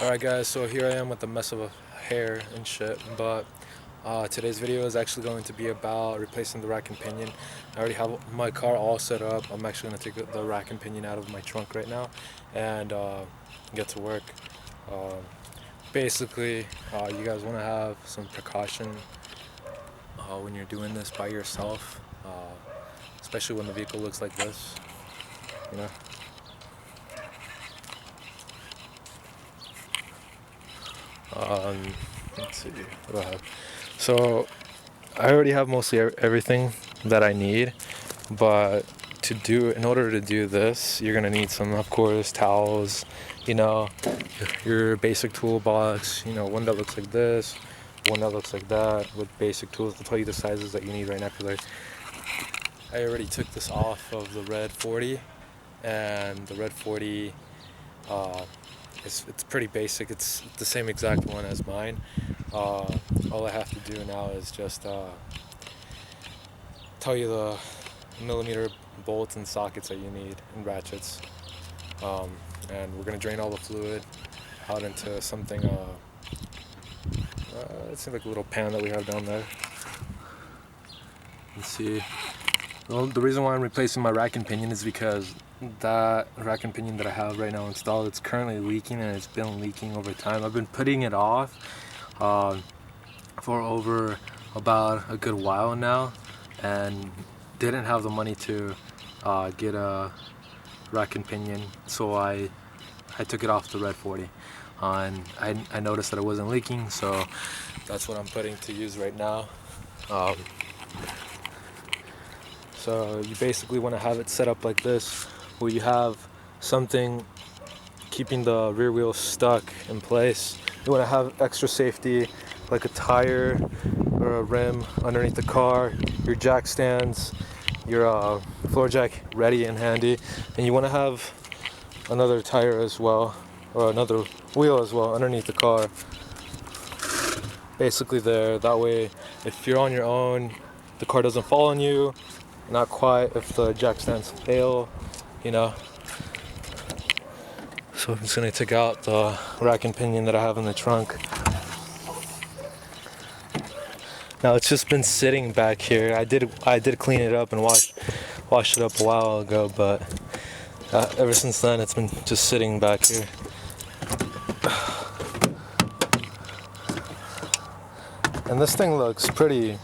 Alright guys, so here I am with a mess of a hair and shit, but today's video is actually going to be about replacing the rack and pinion. I already have my car all set up. I'm actually going to take the rack and pinion out of my trunk right now and get to work. Basically, you guys want to have some precaution when you're doing this by yourself, especially when the vehicle looks like this, you know. Let's see what I have. So I already have mostly everything that I need, but in order to do this, you're gonna need some, of course, towels, you know, your basic toolbox, you know, one that looks like this, one that looks like that, with basic tools. I'll tell you the sizes that you need right now, because I already took this off of the red 40, and the red 40 it's pretty basic. It's the same exact one as mine. All I have to do now is just tell you the millimeter bolts and sockets that you need and ratchets. And we're gonna drain all the fluid out into something. It's like a little pan that we have down there. Let's see. Well, the reason why I'm replacing my rack and pinion is because that rack and pinion that I have right now installed, it's currently leaking, and it's been leaking over time. I've been putting it off for over about a good while now, and didn't have the money to get a rack and pinion, so I took it off the red 40, and I noticed that it wasn't leaking, so that's what I'm putting to use right now. So you basically want to have it set up like this, where you have something keeping the rear wheel stuck in place. You want to have extra safety, like a tire or a rim underneath the car, your jack stands, your floor jack ready and handy, and you want to have another tire as well, or another wheel as well underneath the car. Basically there, that way if you're on your own, the car doesn't fall on you. Not quite if the jack stands fail, you know. So I'm just gonna take out the rack and pinion that I have in the trunk. Now it's just been sitting back here. I did clean it up and wash it up a while ago, but ever since then it's been just sitting back here. And this thing looks pretty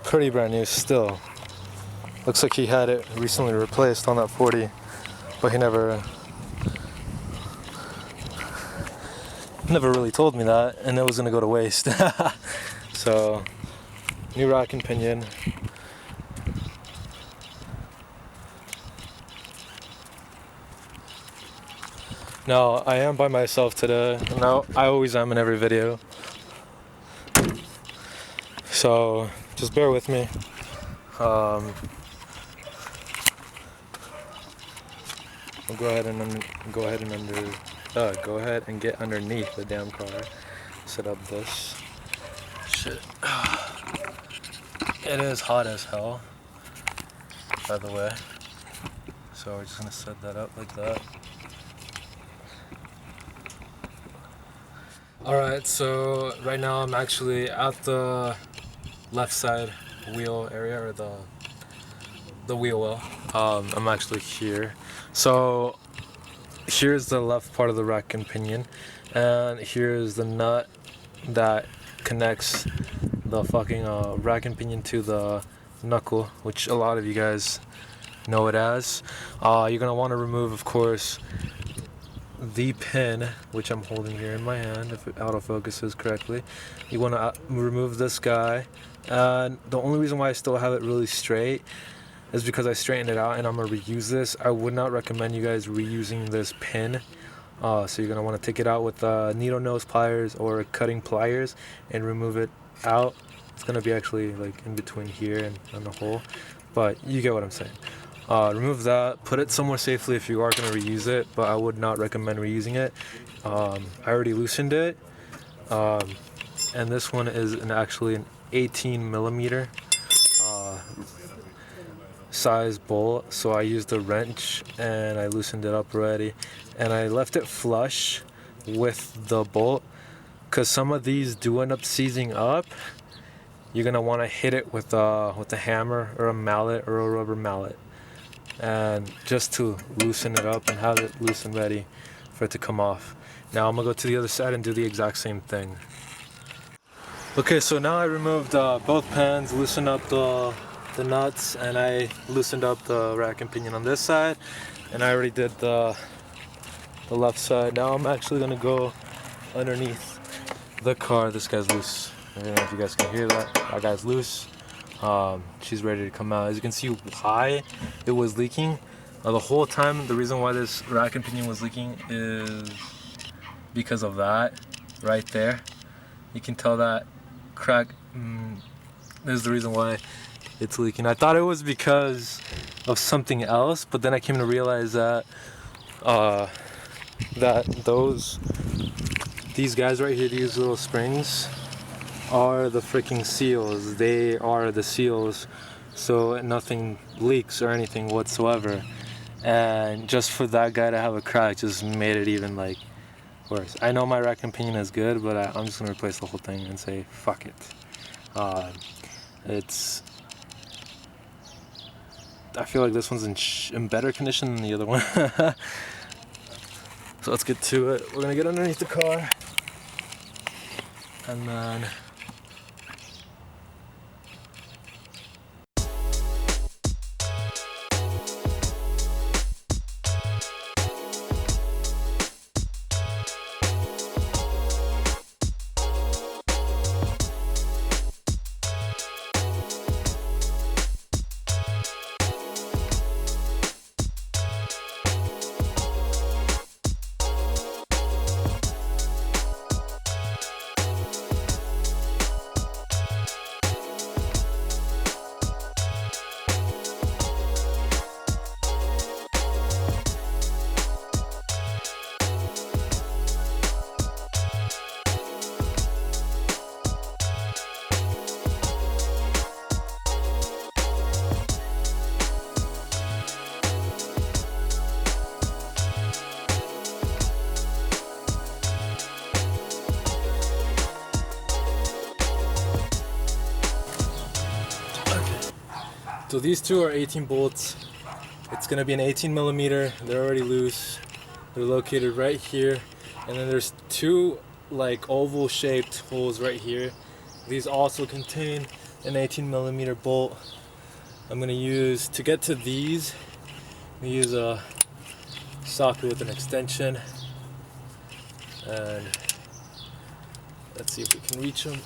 brand new still. Looks like he had it recently replaced on that 40, but he never really told me that, and it was gonna go to waste. So, new rack and pinion. Now, I am by myself today. Now, I always am in every video. So, just bear with me. I'll go ahead and get underneath the damn car. Set up this shit. It is hot as hell, by the way. So we're just gonna set that up like that. Alright, so right now I'm actually at the left side wheel area, or the wheel well. I'm actually here. So here's the left part of the rack and pinion, and here's the nut that connects the fucking rack and pinion to the knuckle, which a lot of you guys know it as. You're gonna want to remove, of course, the pin, which I'm holding here in my hand, if it autofocuses correctly. You want to remove this guy, and the only reason why I still have it really straight is because I straightened it out and I'm gonna reuse this. I would not recommend you guys reusing this pin. So you're gonna want to take it out with needle nose pliers or cutting pliers and remove it out. It's gonna be actually like in between here and the hole, but you get what I'm saying. Remove that, put it somewhere safely if you are gonna reuse it, but I would not recommend reusing it. I already loosened it, and this one is actually an 18 millimeter size bolt, so I used a wrench and I loosened it up already, and I left it flush with the bolt, because some of these do end up seizing up. You're gonna want to hit it with a hammer or a mallet or a rubber mallet, and just to loosen it up and have it loose and ready for it to come off. Now I'm gonna go to the other side and do the exact same thing. Okay, so now I removed both pans, loosened up the nuts, and I loosened up the rack and pinion on this side, and I already did the left side. Now I'm actually gonna go underneath the car. This guy's loose. I don't know if you guys can hear that. That guy's loose. She's ready to come out. As you can see why it was leaking. The whole time, the reason why this rack and pinion was leaking is because of that right there. You can tell that crack. This is the reason why it's leaking. I thought it was because of something else, but then I came to realize that these guys right here, these little springs, are the freaking seals. They are the seals, so nothing leaks or anything whatsoever. And just for that guy to have a crack just made it even like worse. I know my rack and pinion is good, but I'm just gonna replace the whole thing and say fuck it. I feel like this one's in better condition than the other one. So let's get to it. We're gonna get underneath the car, and then so these two are 18 bolts. It's gonna be an 18 millimeter. They're already loose. They're located right here. And then there's two like oval shaped holes right here. These also contain an 18 millimeter bolt. I'm gonna use, to get to these, I'm gonna use a socket with an extension. And let's see if we can reach them.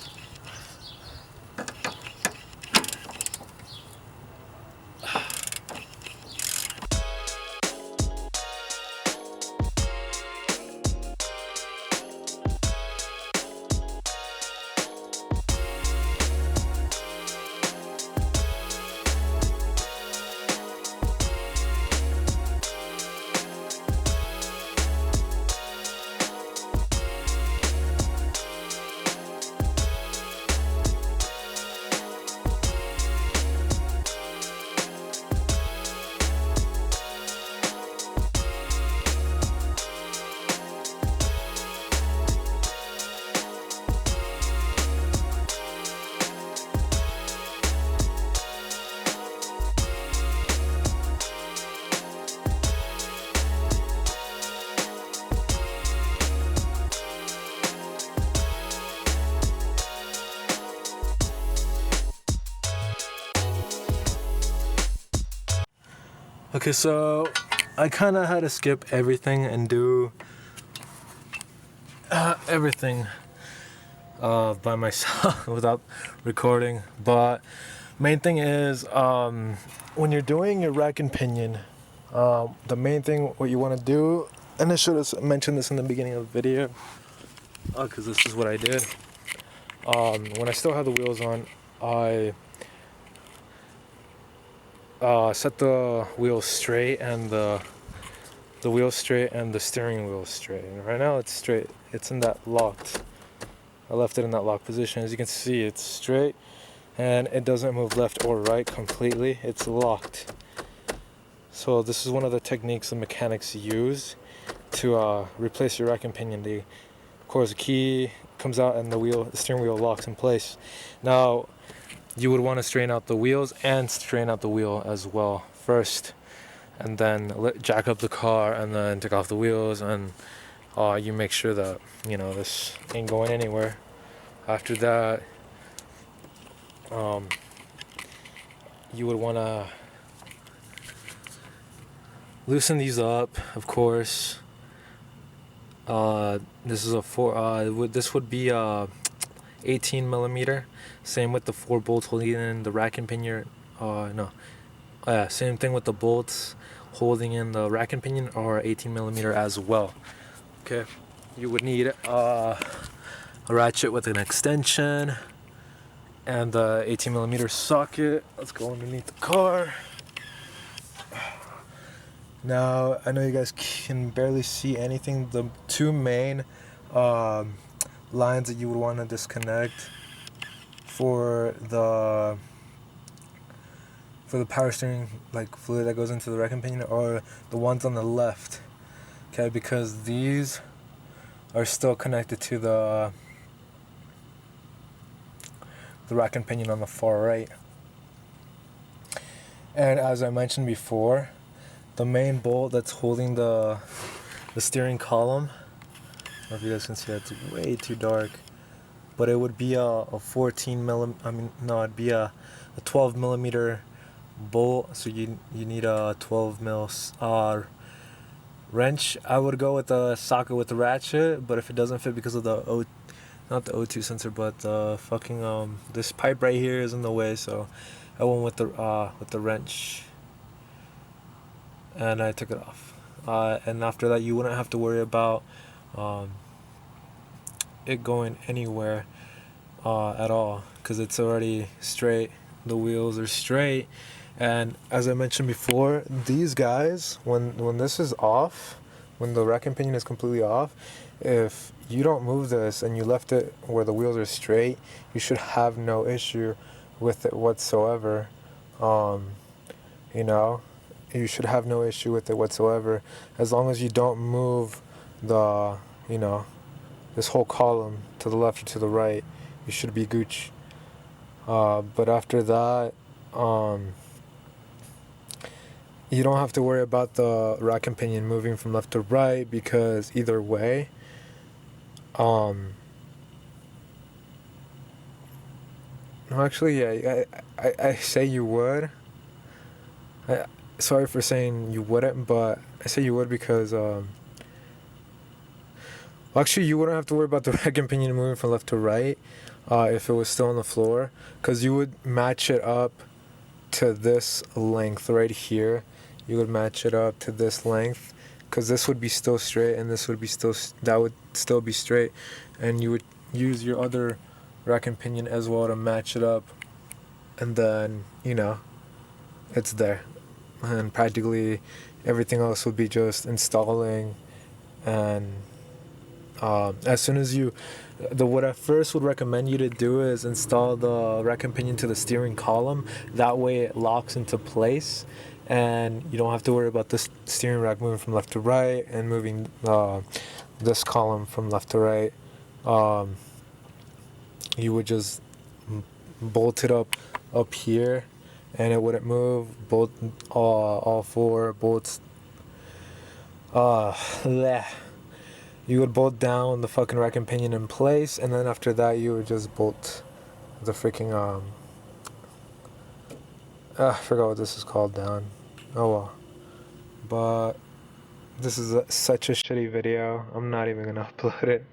Okay, so I kind of had to skip everything and do everything by myself without recording. But main thing is when you're doing your rack and pinion, the main thing what you want to do, and I should have mentioned this in the beginning of the video, because this is what I did. When I still had the wheels on, I set the wheels straight and the wheel straight and the steering wheel straight. And right now it's straight. It's in that locked. I left it in that locked position. As you can see, it's straight and it doesn't move left or right completely. It's locked. So this is one of the techniques the mechanics use to replace your rack and pinion. Of course, the key comes out and the steering wheel locks in place. Now, you would want to straighten out the wheels and straighten out the wheel as well first, and then jack up the car and then take off the wheels, and you make sure that this ain't going anywhere. After that, you would want to loosen these up, of course. This is this would be 18 millimeter. Same with the 4 bolts holding in the rack and pinion. Same thing with the bolts holding in the rack and pinion are 18 millimeter as well. Okay, you would need a ratchet with an extension and the 18 millimeter socket. Let's go underneath the car. Now, I know you guys can barely see anything. The two main lines that you would want to disconnect for the power steering fluid that goes into the rack and pinion are the ones on the left. Okay, because these are still connected to the rack and pinion on the far right. And as I mentioned before, the main bolt that's holding the steering column, I don't know if you guys can see that, it's way too dark, but it would be a 12 millimeter bolt, so you need a 12 mil wrench. I would go with the socket with the ratchet, but if it doesn't fit because of the not the O2 sensor, but the fucking this pipe right here is in the way, so I went with the wrench, and I took it off. And after that, you wouldn't have to worry about it going anywhere at all, because it's already straight. The wheels are straight. And as I mentioned before, these guys, when this is off, when the rack and pinion is completely off, if you don't move this and you left it where the wheels are straight, you should have no issue with it whatsoever. You should have no issue with it whatsoever, as long as you don't move the, this whole column to the left or to the right. You should be Gucci. But after that, you don't have to worry about the rack and pinion moving from left to right, because either way, actually, yeah, I say you would. Sorry for saying you wouldn't, but I say you would because, actually, you wouldn't have to worry about the rack and pinion moving from left to right if it was still on the floor, because you would match it up to this length right here. You would match it up to this length, because this would be still straight and this would be that would still be straight, and you would use your other rack and pinion as well to match it up, and then it's there, and practically everything else would be just installing. And as soon as what I first would recommend you to do is install the rack and pinion to the steering column. That way it locks into place, and you don't have to worry about this steering rack moving from left to right and moving this column from left to right. You would just bolt it up here, and it wouldn't move. All 4 bolts. You would bolt down the fucking rack and pinion in place, and then after that you would just bolt the freaking I forgot what this is called down. Oh well. But this is such a shitty video. I'm not even gonna upload it.